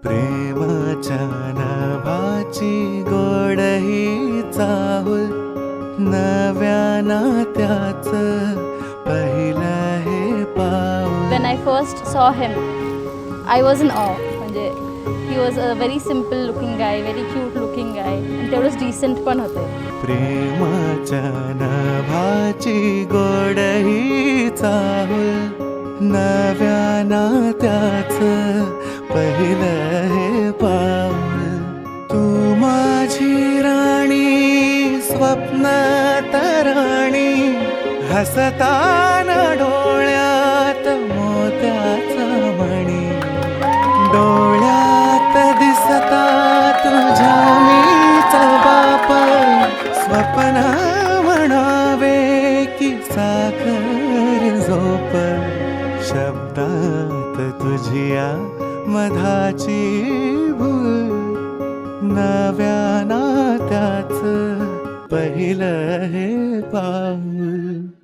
प्रेमाच्या नावाची गोड ही चाहुल, नव्या नात्याचं पहिलं हे पाऊल. When I first saw him, I was in awe. म्हणजे he was a very simple looking guy, very cute looking guy, and तेवढंच decent पण होते. प्रेमाच्या नावाची गोड ही चाहुल, नव्या नात्याचं पहिलं हे पाऊल. तू माझी राणी, स्वप्न तराणी, हसताना डोळ्यात मोत्याचा मणी. डोळ्यात दिसता तुझ्या मीच बाप, स्वप्न म्हणावे की साखर झोप. शब्दात तुझिया मधाची भूल, नव्या नात्याचं पहिलं हे पाऊल.